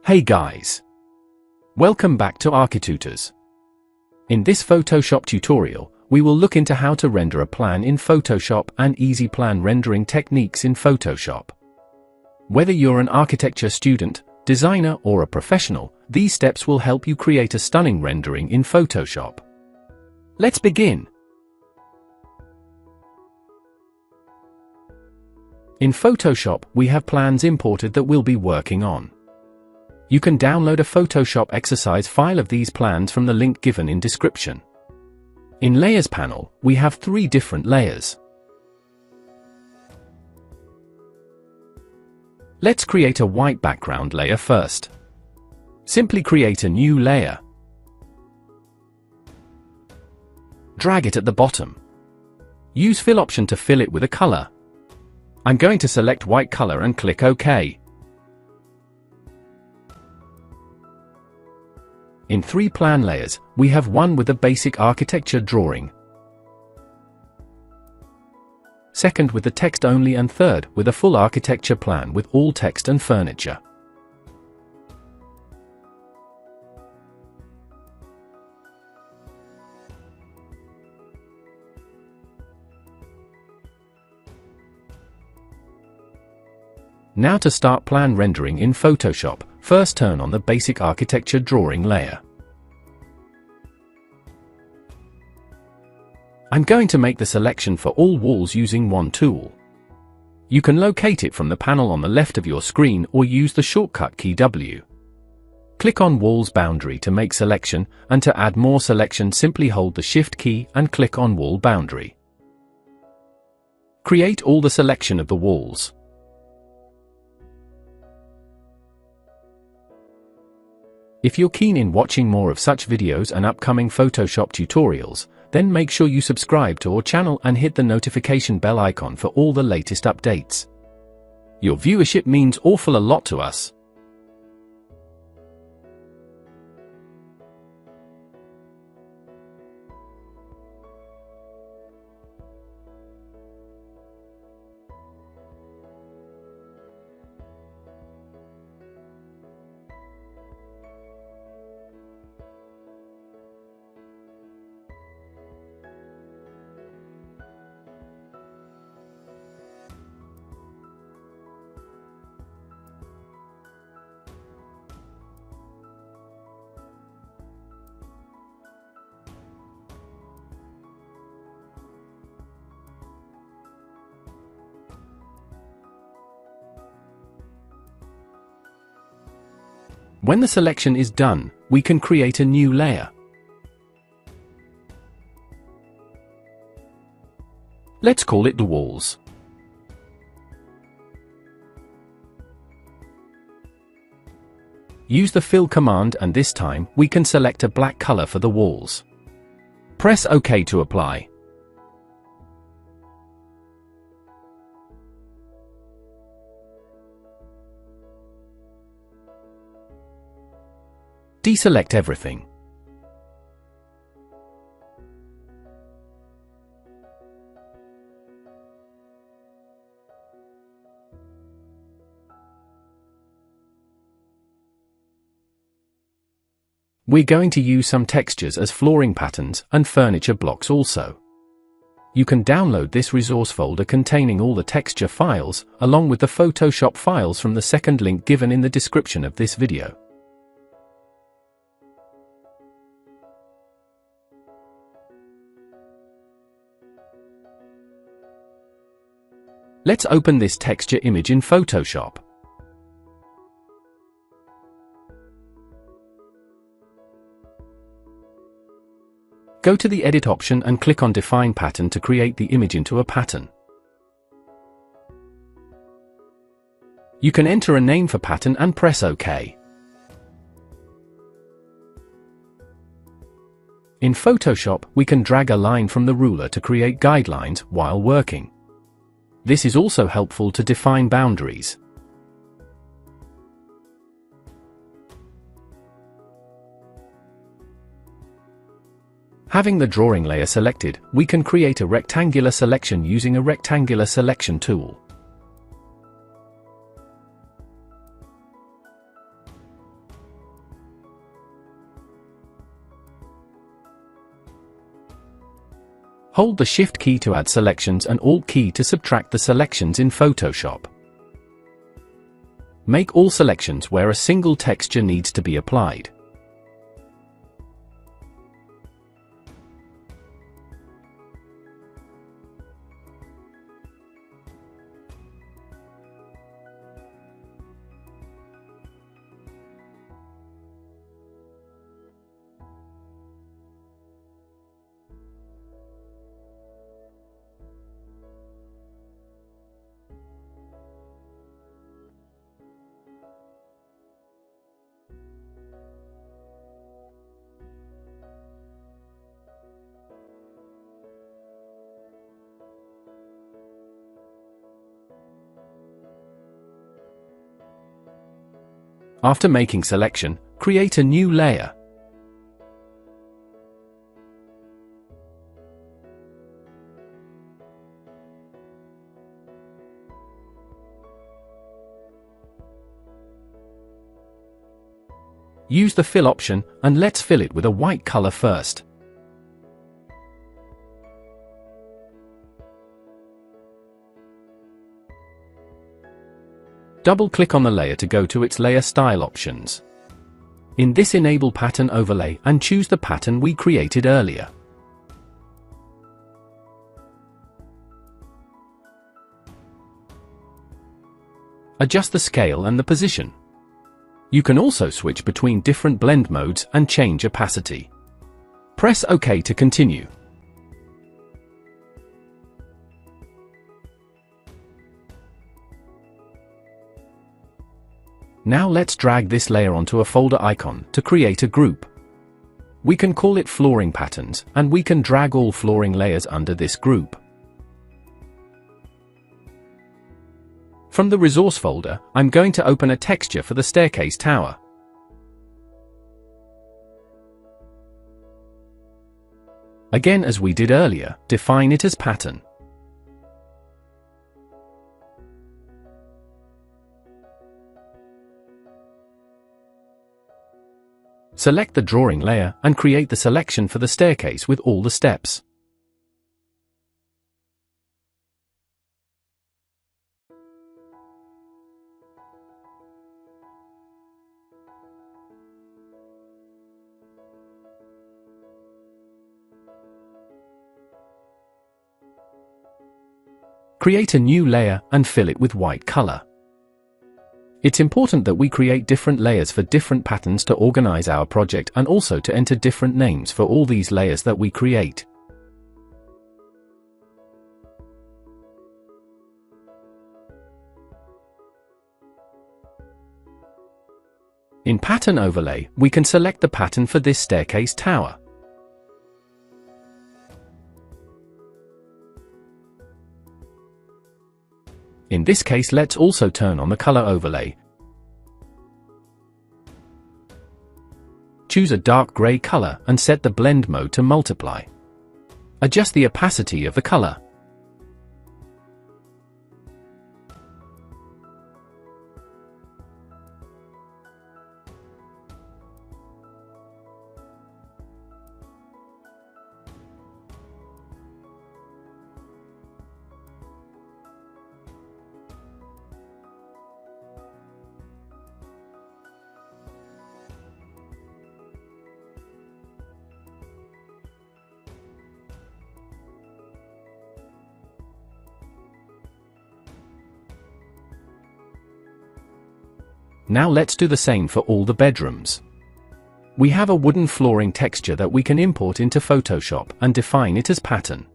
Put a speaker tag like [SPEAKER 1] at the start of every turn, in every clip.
[SPEAKER 1] Hey guys! Welcome back to architutors. In this Photoshop tutorial, we will look into how to render a plan in Photoshop and easy plan rendering techniques in Photoshop. Whether you're an architecture student, designer or a professional, these steps will help you create a stunning rendering in Photoshop. Let's begin. In Photoshop, we have plans imported that we'll be working on. You can download a Photoshop exercise file of these plans from the link given in description. In Layers panel, we have 3 different layers. Let's create a white background layer first. Simply create a new layer. Drag it at the bottom. Use Fill option to fill it with a color. I'm going to select white color and click OK. In 3 plan layers, we have one with a basic architecture drawing, second with the text only, and third with a full architecture plan with all text and furniture. Now to start plan rendering in Photoshop, first turn on the basic architecture drawing layer. I'm going to make the selection for all walls using one tool. You can locate it from the panel on the left of your screen or use the shortcut key W. Click on Walls Boundary to make selection, and to add more selection simply hold the Shift key and click on Wall Boundary. Create all the selection of the walls. If you're keen in watching more of such videos and upcoming Photoshop tutorials, then make sure you subscribe to our channel and hit the notification bell icon for all the latest updates. Your viewership means awful a lot to us. When the selection is done, we can create a new layer. Let's call it the walls. Use the Fill command, and this time, we can select a black color for the walls. Press OK to apply. Deselect everything. We're going to use some textures as flooring patterns and furniture blocks also. You can download this resource folder containing all the texture files, along with the Photoshop files from the second link given in the description of this video. Let's open this texture image in Photoshop. Go to the Edit option and click on Define Pattern to create the image into a pattern. You can enter a name for pattern and press OK. In Photoshop, we can drag a line from the ruler to create guidelines while working. This is also helpful to define boundaries. Having the drawing layer selected, we can create a rectangular selection using a rectangular selection tool. Hold the Shift key to add selections and Alt key to subtract the selections in Photoshop. Make all selections where a single texture needs to be applied. After making selection, create a new layer. Use the fill option, and let's fill it with a white color first. Double-click on the layer to go to its layer style options. In this, enable pattern overlay and choose the pattern we created earlier. Adjust the scale and the position. You can also switch between different blend modes and change opacity. Press OK to continue. Now let's drag this layer onto a folder icon to create a group. We can call it Flooring Patterns, and we can drag all flooring layers under this group. From the Resource folder, I'm going to open a texture for the staircase tower. Again, as we did earlier, define it as Pattern. Select the drawing layer and create the selection for the staircase with all the steps. Create a new layer and fill it with white color. It's important that we create different layers for different patterns to organize our project and also to enter different names for all these layers that we create. In Pattern Overlay, we can select the pattern for this staircase tower. In this case, let's also turn on the color overlay. Choose a dark gray color and set the blend mode to multiply. Adjust the opacity of the color. Now let's do the same for all the bedrooms. We have a wooden flooring texture that we can import into Photoshop and define it as Pattern.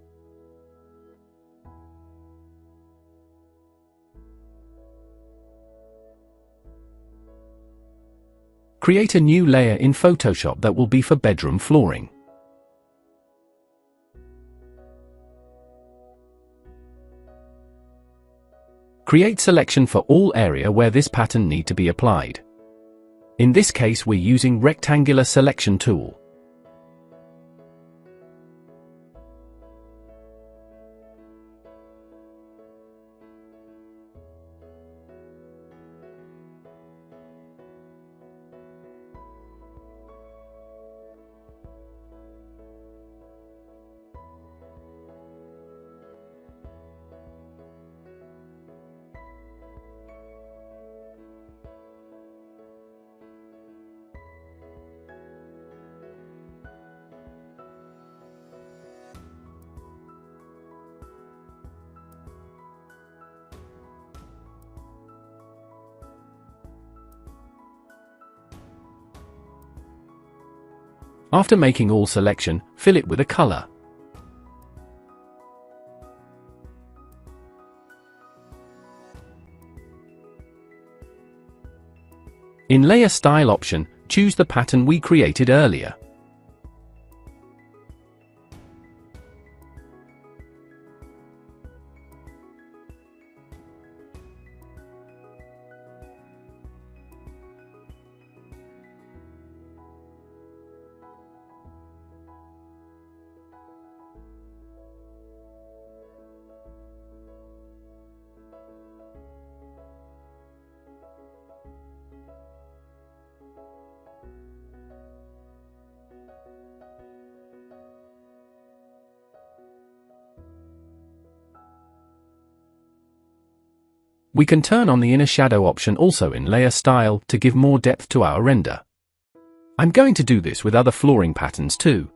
[SPEAKER 1] Create a new layer in Photoshop that will be for bedroom flooring. Create selection for all area where this pattern need to be applied. In this case, we're using rectangular selection tool. After making all selection, fill it with a color. In Layer Style option, choose the pattern we created earlier. We can turn on the inner shadow option also in Layer Style to give more depth to our render. I'm going to do this with other flooring patterns too.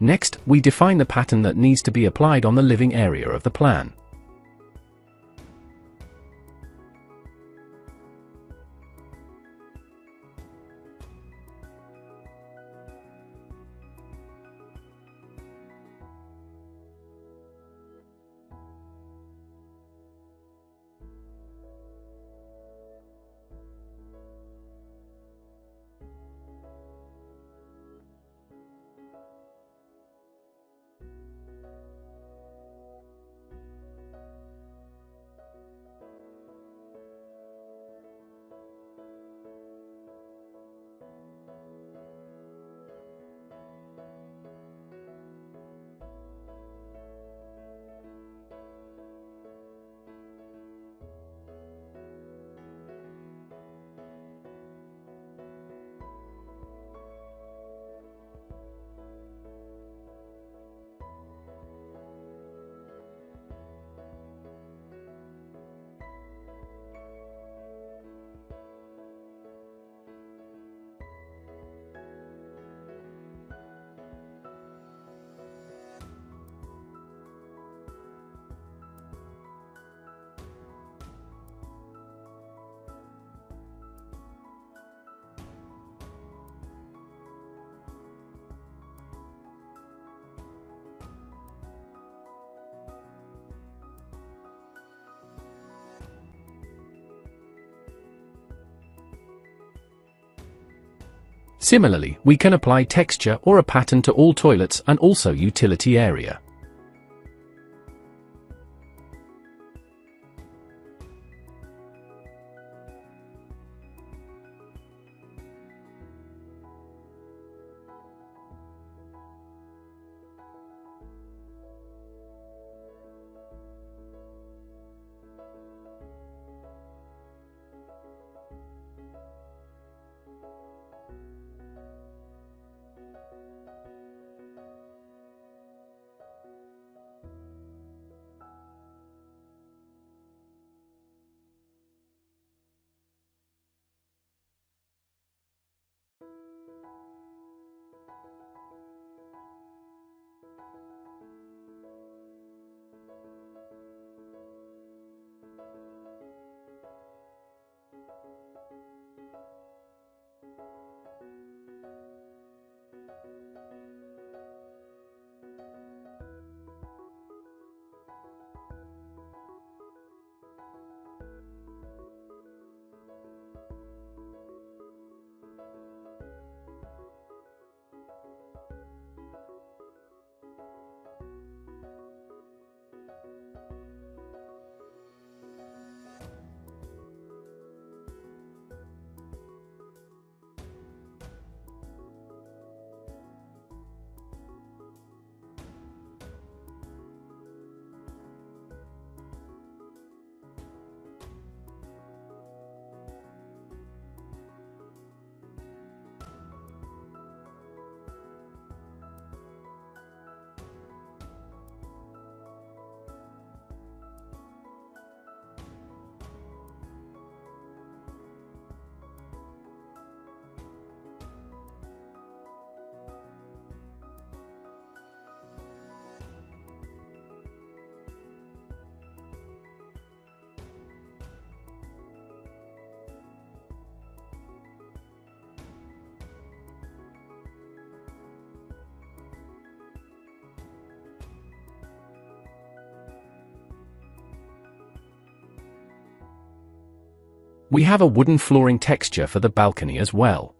[SPEAKER 1] Next, we define the pattern that needs to be applied on the living area of the plan. Similarly, we can apply texture or a pattern to all toilets and also utility area. We have a wooden flooring texture for the balcony as well.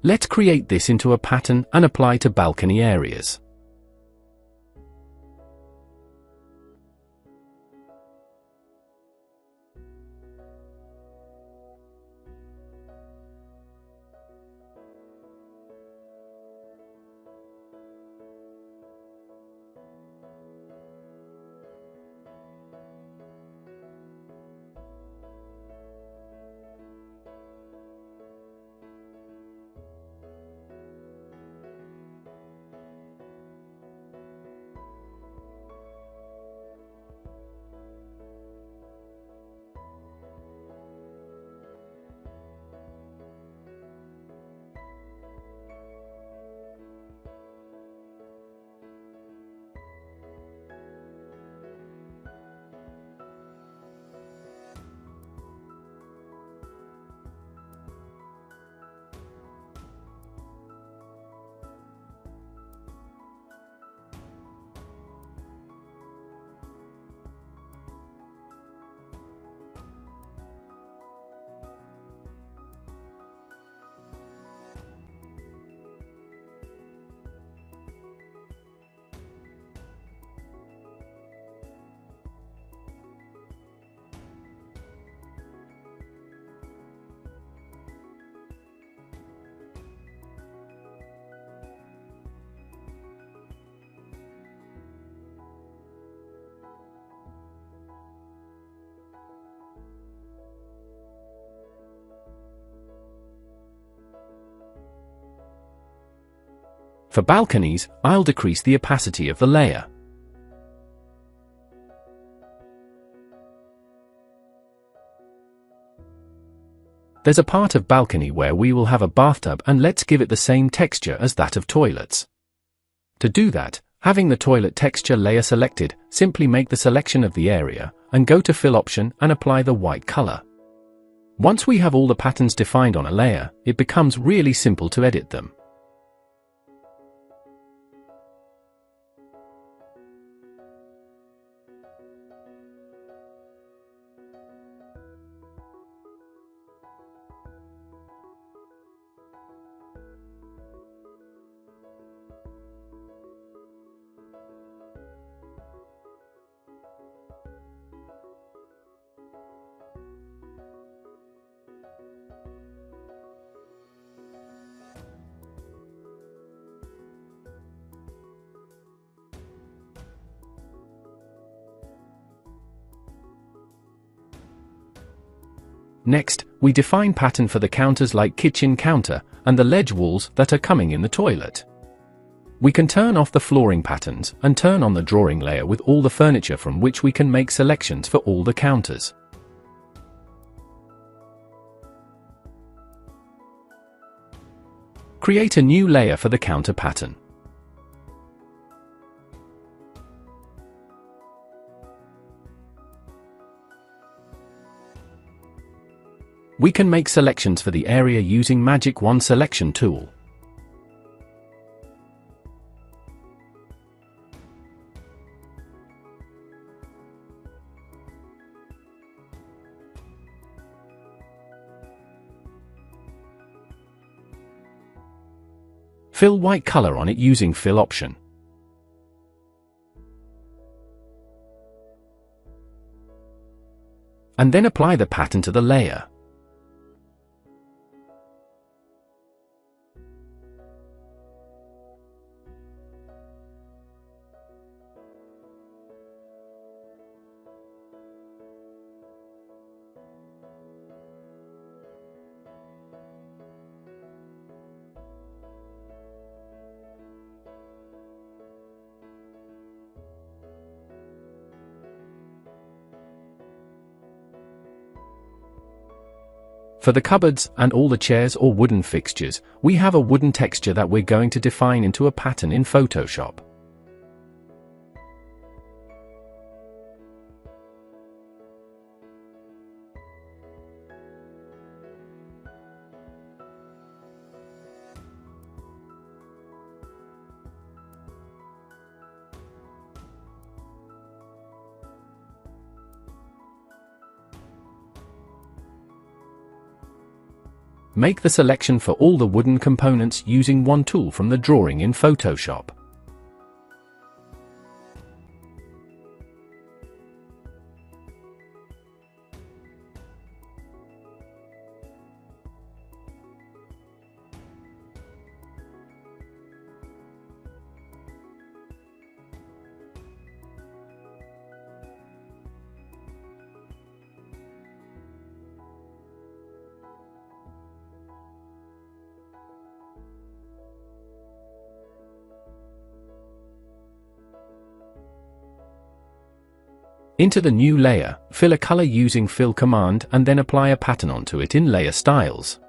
[SPEAKER 1] Let's create this into a pattern and apply to balcony areas. For balconies, I'll decrease the opacity of the layer. There's a part of balcony where we will have a bathtub, and let's give it the same texture as that of toilets. To do that, having the toilet texture layer selected, simply make the selection of the area, and go to Fill option and apply the white color. Once we have all the patterns defined on a layer, it becomes really simple to edit them. Next, we define pattern for the counters like kitchen counter and the ledge walls that are coming in the toilet. We can turn off the flooring patterns and turn on the drawing layer with all the furniture, from which we can make selections for all the counters. Create a new layer for the counter pattern. We can make selections for the area using Magic Wand selection tool. Fill white color on it using Fill option. And then apply the pattern to the layer. For the cupboards and all the chairs or wooden fixtures, we have a wooden texture that we're going to define into a pattern in Photoshop. Make the selection for all the wooden components using one tool from the drawing in Photoshop. Into the new layer, fill a color using Fill command and then apply a pattern onto it in Layer Styles.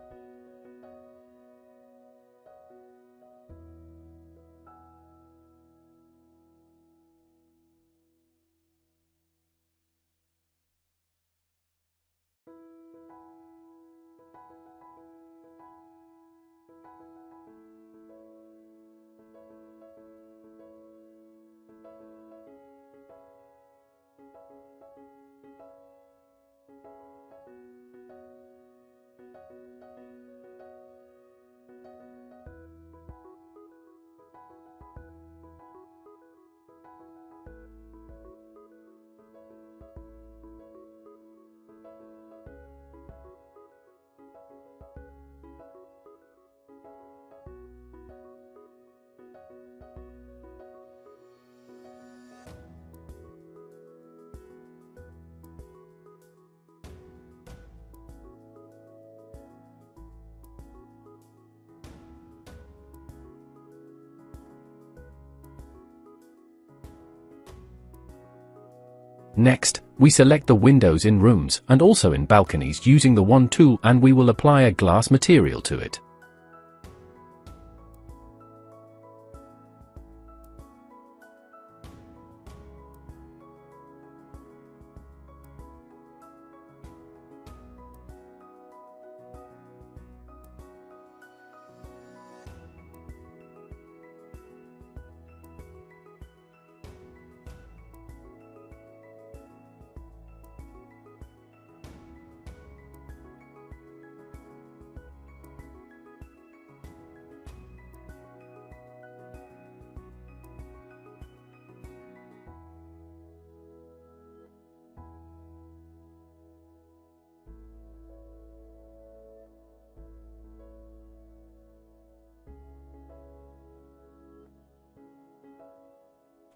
[SPEAKER 1] Next, we select the windows in rooms and also in balconies using the Wand tool, and we will apply a glass material to it.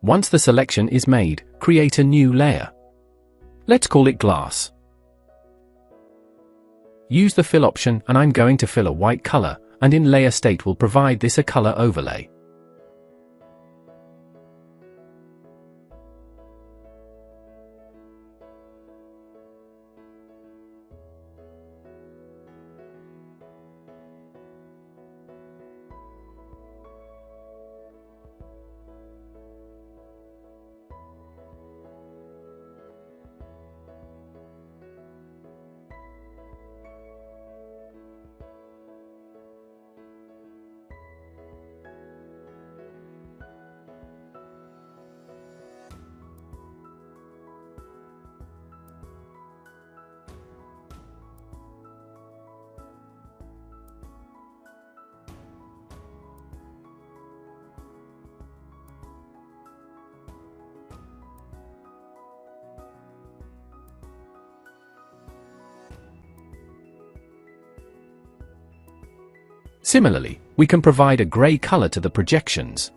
[SPEAKER 1] Once the selection is made, create a new layer. Let's call it Glass. Use the Fill option, and I'm going to fill a white color, and in Layer State will provide this a color overlay. Similarly, we can provide a gray color to the projections.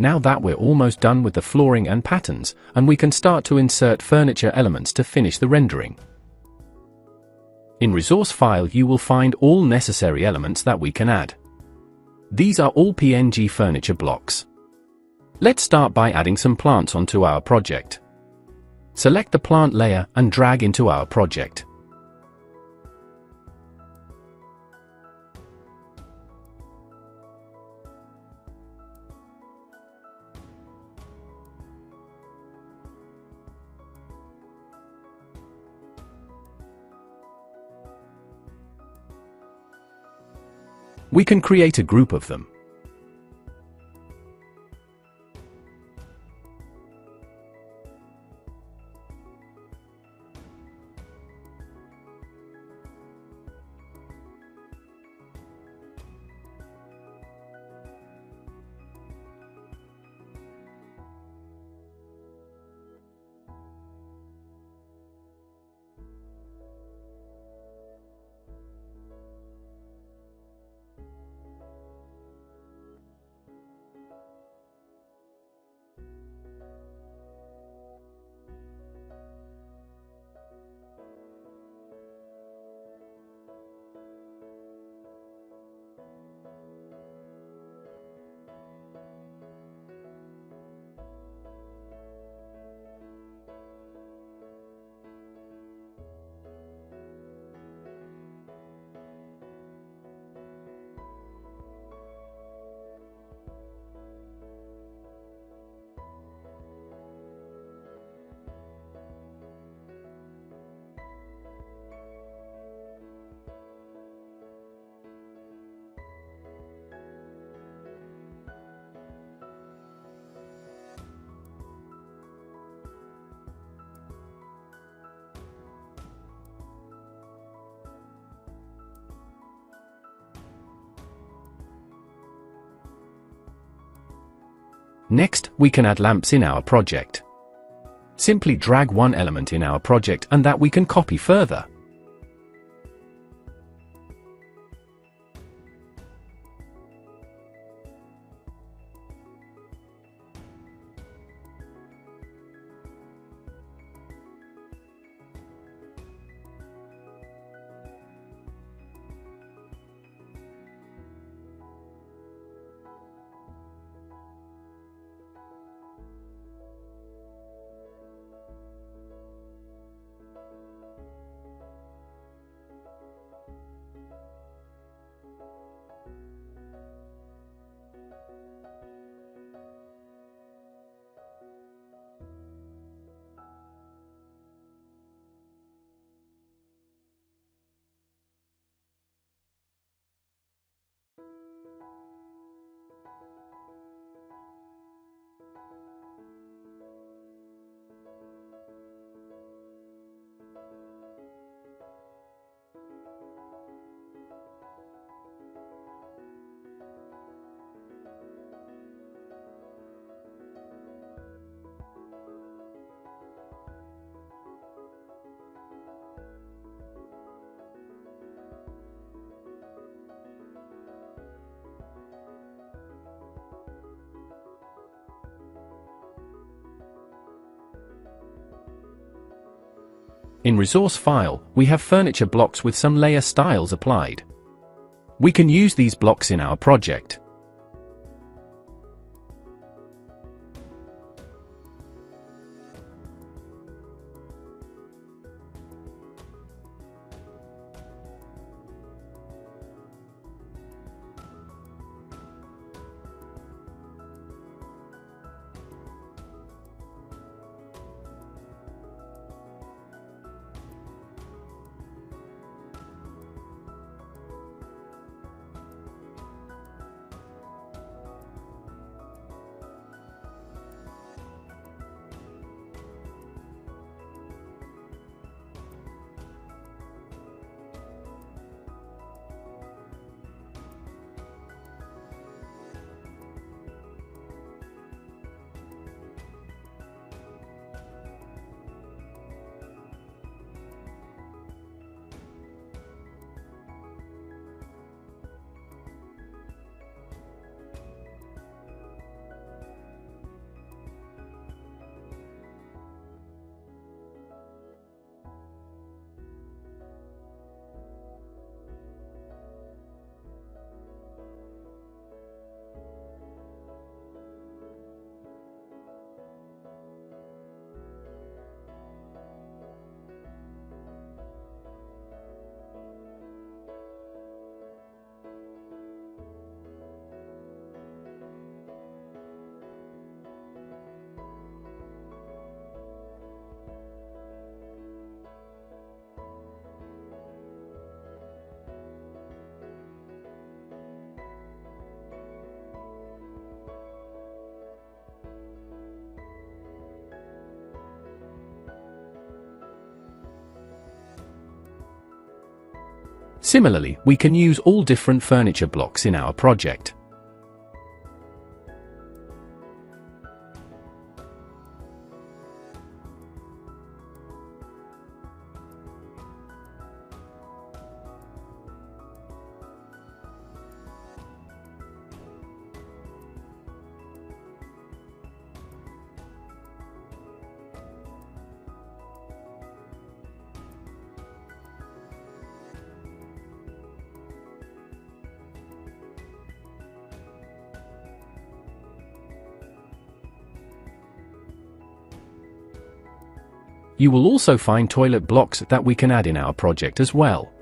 [SPEAKER 1] Now that we're almost done with the flooring and patterns, and we can start to insert furniture elements to finish the rendering. In Resource File you will find all necessary elements that we can add. These are all PNG furniture blocks. Let's start by adding some plants onto our project. Select the plant layer and drag into our project. We can create a group of them. Next, we can add lamps in our project. Simply drag one element in our project and that we can copy further. In Resource File, we have furniture blocks with some layer styles applied. We can use these blocks in our project. Similarly, we can use all different furniture blocks in our project. You will also find toilet blocks that we can add in our project as well.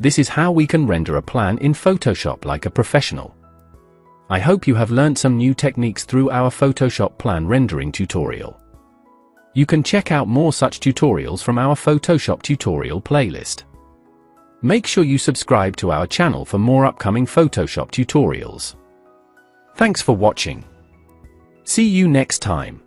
[SPEAKER 1] This is how we can render a plan in Photoshop like a professional. I hope you have learned some new techniques through our Photoshop plan rendering tutorial. You can check out more such tutorials from our Photoshop tutorial playlist. Make sure you subscribe to our channel for more upcoming Photoshop tutorials. Thanks for watching. See you next time.